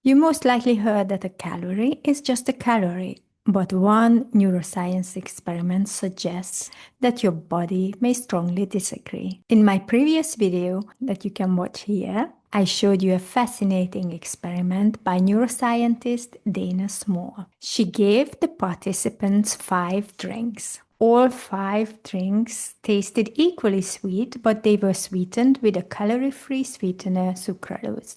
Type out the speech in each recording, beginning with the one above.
You most likely heard that a calorie is just a calorie, but one neuroscience experiment suggests that your body may strongly disagree. In my previous video that you can watch here, I showed you a fascinating experiment by neuroscientist Dana Small. She gave the participants 5 drinks. All 5 drinks tasted equally sweet, but they were sweetened with a calorie-free sweetener, sucralose.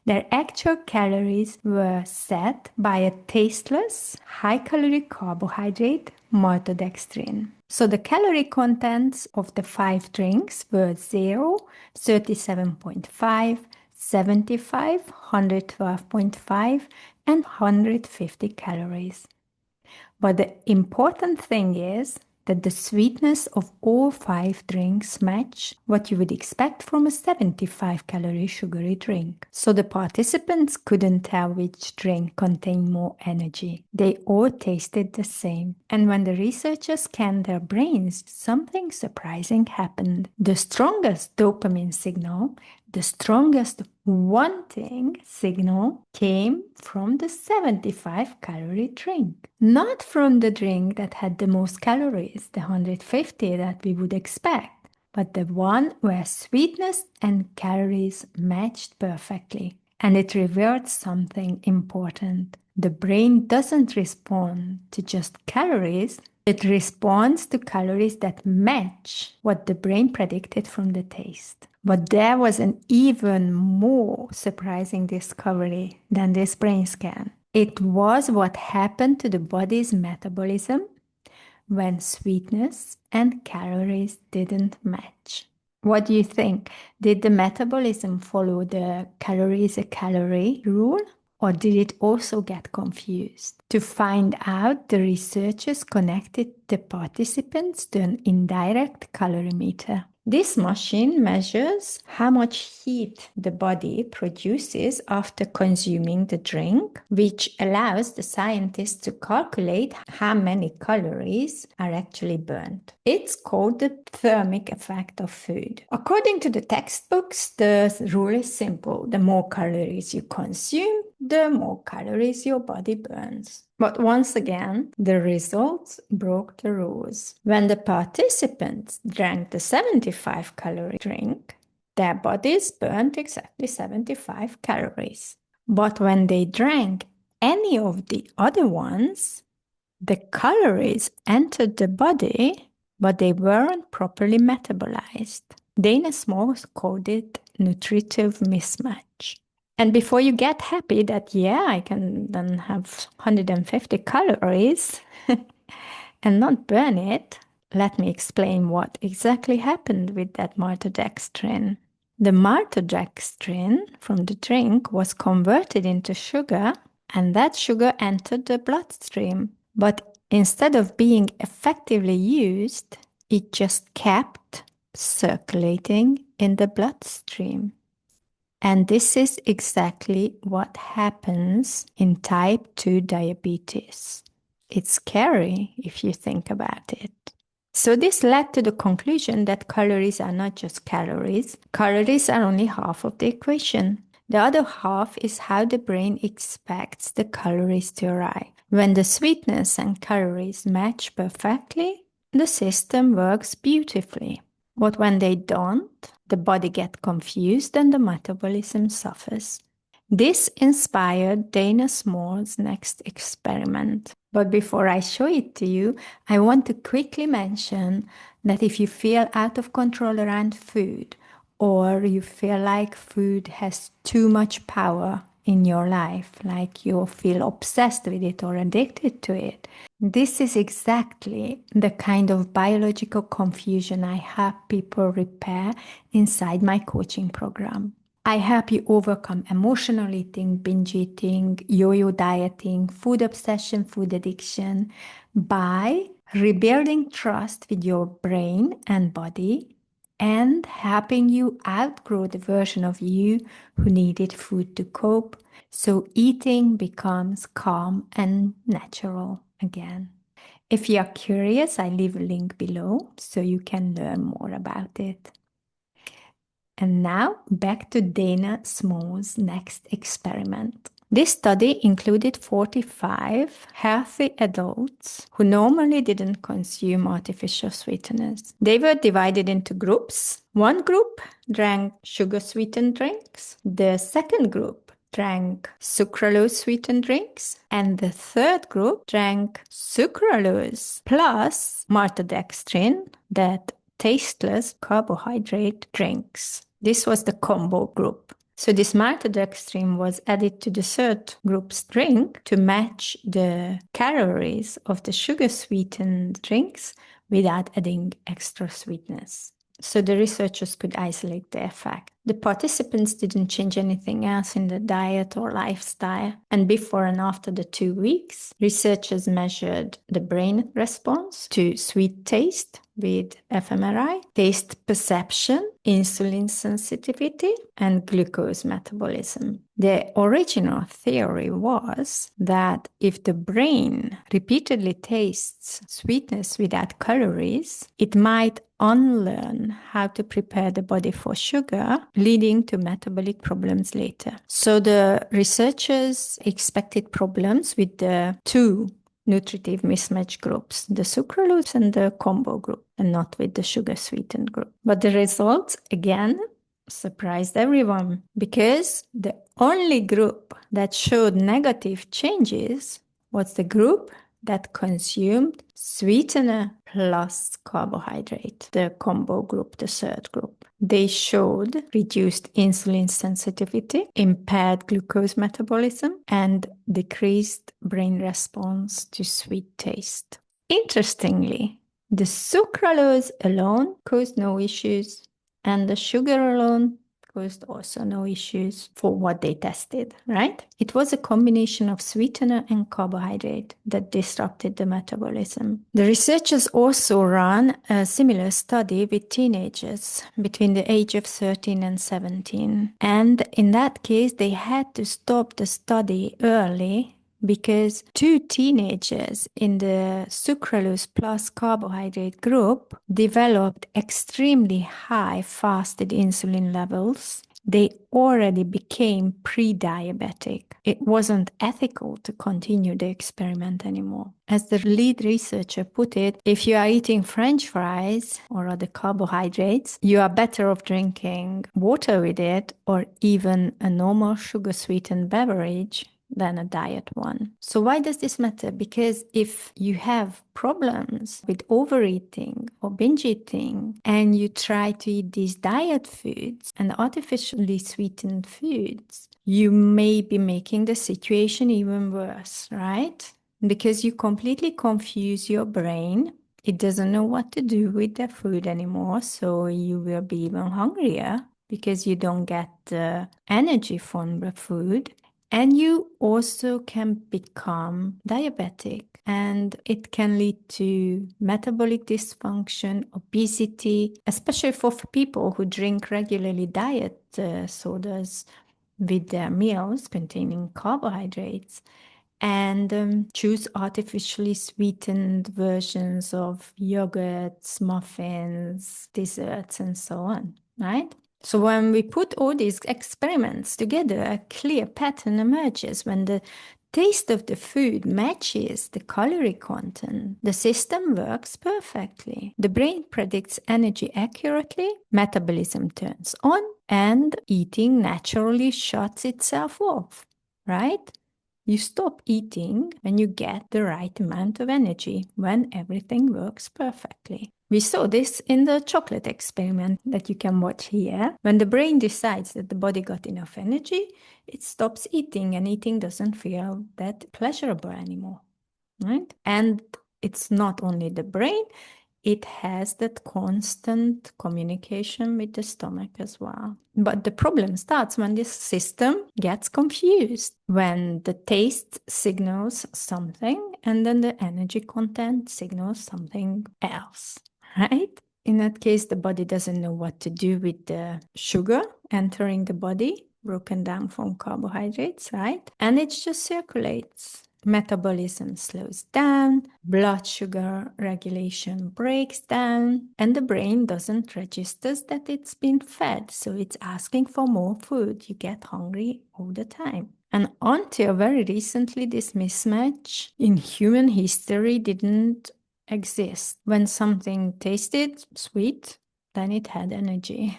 Their actual calories were set by a tasteless, high-calorie carbohydrate, maltodextrin. So the calorie contents of the 5 drinks were 0, 37.5, 75, 112.5, and 150 calories. But the important thing is that the sweetness of all 5 drinks match what you would expect from a 75-calorie sugary drink. So the participants couldn't tell which drink contained more energy. They all tasted the same. And when the researchers scanned their brains, something surprising happened. The strongest dopamine signal, the strongest wanting signal, came from the 75-calorie drink, not from the drink that had the most calories, the 150 that we would expect, but the one where sweetness and calories matched perfectly. And it revealed something important. The brain doesn't respond to just calories, it responds to calories that match what the brain predicted from the taste. But there was an even more surprising discovery than this brain scan. It was what happened to the body's metabolism when sweetness and calories didn't match. What do you think? Did the metabolism follow the calories a calorie rule? Or did it also get confused? To find out, the researchers connected the participants to an indirect calorimeter. This machine measures how much heat the body produces after consuming the drink, which allows the scientists to calculate how many calories are actually burned. It's called the thermic effect of food. According to the textbooks, the rule is simple. The more calories you consume, the more calories your body burns. But once again, the results broke the rules. When the participants drank the 75-calorie drink, their bodies burned exactly 75 calories. But when they drank any of the other ones, the calories entered the body, but they weren't properly metabolized. Dana Small called it nutritive mismatch. And before you get happy that, yeah, I can then have 150 calories and not burn it, let me explain what exactly happened with that maltodextrin. The maltodextrin from the drink was converted into sugar, and that sugar entered the bloodstream. But instead of being effectively used, it just kept circulating in the bloodstream. And this is exactly what happens in type 2 diabetes. It's scary if you think about it. So this led to the conclusion that calories are not just calories. Calories are only half of the equation. The other half is how the brain expects the calories to arrive. When the sweetness and calories match perfectly, the system works beautifully. But when they don't, the body gets confused and the metabolism suffers. This inspired Dana Small's next experiment. But before I show it to you, I want to quickly mention that if you feel out of control around food, or you feel like food has too much power in your life, like you feel obsessed with it or addicted to it, this is exactly the kind of biological confusion I help people repair inside my coaching program. I help you overcome emotional eating, binge eating, yo-yo dieting, food obsession, food addiction by rebuilding trust with your brain and body and helping you outgrow the version of you who needed food to cope, so eating becomes calm and natural again. If you are curious, I leave a link below so you can learn more about it. And now back to Dana Small's next experiment. This study included 45 healthy adults who normally didn't consume artificial sweeteners. They were divided into groups. One group drank sugar-sweetened drinks. The second group drank sucralose-sweetened drinks. And the third group drank sucralose plus maltodextrin, that tasteless carbohydrate drinks. This was the combo group. So this maltodextrin was added to the third group's drink to match the calories of the sugar-sweetened drinks without adding extra sweetness. So the researchers could isolate the effect. The participants didn't change anything else in the diet or lifestyle. And before and after the 2 weeks, researchers measured the brain response to sweet taste with fMRI, taste perception, insulin sensitivity, and glucose metabolism. The original theory was that if the brain repeatedly tastes sweetness without calories, it might unlearn how to prepare the body for sugar, leading to metabolic problems later. So the researchers expected problems with the two nutritive mismatch groups, the sucralose and the combo group, and not with the sugar-sweetened group. But the results, again, surprised everyone, because the only group that showed negative changes was the group that consumed sweetener plus carbohydrate, the combo group, the third group. They showed reduced insulin sensitivity, impaired glucose metabolism, and decreased brain response to sweet taste. Interestingly, the sucralose alone caused no issues, and the sugar alone caused also no issues for what they tested, right? It was a combination of sweetener and carbohydrate that disrupted the metabolism. The researchers also ran a similar study with teenagers between the age of 13 and 17. And in that case, they had to stop the study early because 2 teenagers in the sucralose plus carbohydrate group developed extremely high fasted insulin levels. They already became pre-diabetic. It wasn't ethical to continue the experiment anymore. As the lead researcher put it, if you are eating French fries or other carbohydrates, you are better off drinking water with it, or even a normal sugar-sweetened beverage than a diet one. So why does this matter? Because if you have problems with overeating or binge eating, and you try to eat these diet foods and artificially sweetened foods, you may be making the situation even worse, right? Because you completely confuse your brain. It doesn't know what to do with the food anymore, so you will be even hungrier because you don't get the energy from the food. And you also can become diabetic, and it can lead to metabolic dysfunction, obesity, especially for people who drink regularly diet sodas with their meals containing carbohydrates, and choose artificially sweetened versions of yogurts, muffins, desserts, and so on, right? So when we put all these experiments together, a clear pattern emerges. When the taste of the food matches the calorie content, the system works perfectly. The brain predicts energy accurately, metabolism turns on, and eating naturally shuts itself off, right? You stop eating when you get the right amount of energy, when everything works perfectly. We saw this in the chocolate experiment that you can watch here. When the brain decides that the body got enough energy, it stops eating, and eating doesn't feel that pleasurable anymore, right? And it's not only the brain, it has that constant communication with the stomach as well. But the problem starts when this system gets confused, when the taste signals something and then the energy content signals something else, right? In that case, the body doesn't know what to do with the sugar entering the body, broken down from carbohydrates, right? And it just circulates. Metabolism slows down, blood sugar regulation breaks down, and the brain doesn't register that it's been fed, so it's asking for more food. You get hungry all the time. And until very recently, this mismatch in human history didn't exist. When something tasted sweet, then it had energy.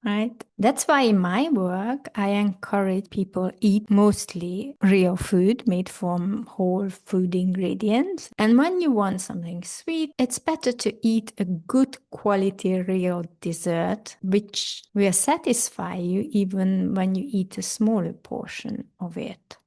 Right? That's why in my work, I encourage people eat mostly real food made from whole food ingredients. And when you want something sweet, it's better to eat a good quality real dessert, which will satisfy you even when you eat a smaller portion of it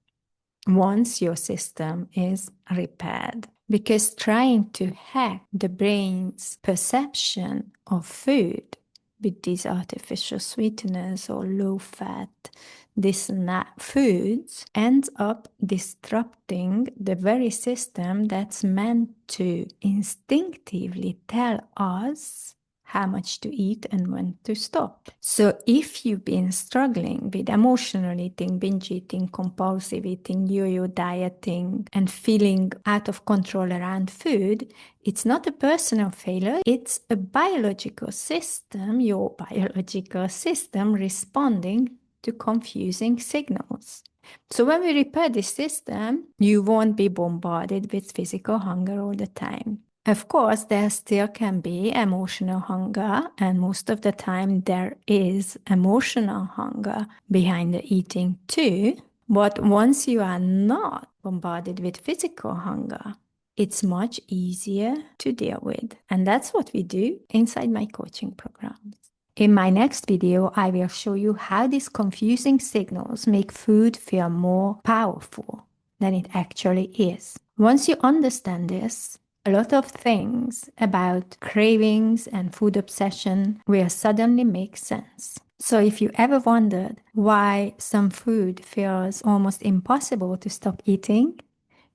once your system is repaired. Because trying to hack the brain's perception of food with these artificial sweeteners or low fat, this and that foods ends up disrupting the very system that's meant to instinctively tell us how much to eat and when to stop. So if you've been struggling with emotional eating, binge eating, compulsive eating, yo-yo dieting, and feeling out of control around food, it's not a personal failure, it's a biological system, your biological system responding to confusing signals. So when we repair this system, you won't be bombarded with physical hunger all the time. Of course, there still can be emotional hunger, and most of the time there is emotional hunger behind the eating too. But once you are not bombarded with physical hunger, it's much easier to deal with. And that's what we do inside my coaching programs. In my next video, I will show you how these confusing signals make food feel more powerful than it actually is. Once you understand this, a lot of things about cravings and food obsession will suddenly make sense. So if you ever wondered why some food feels almost impossible to stop eating,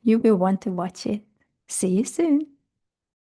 you will want to watch it. See you soon.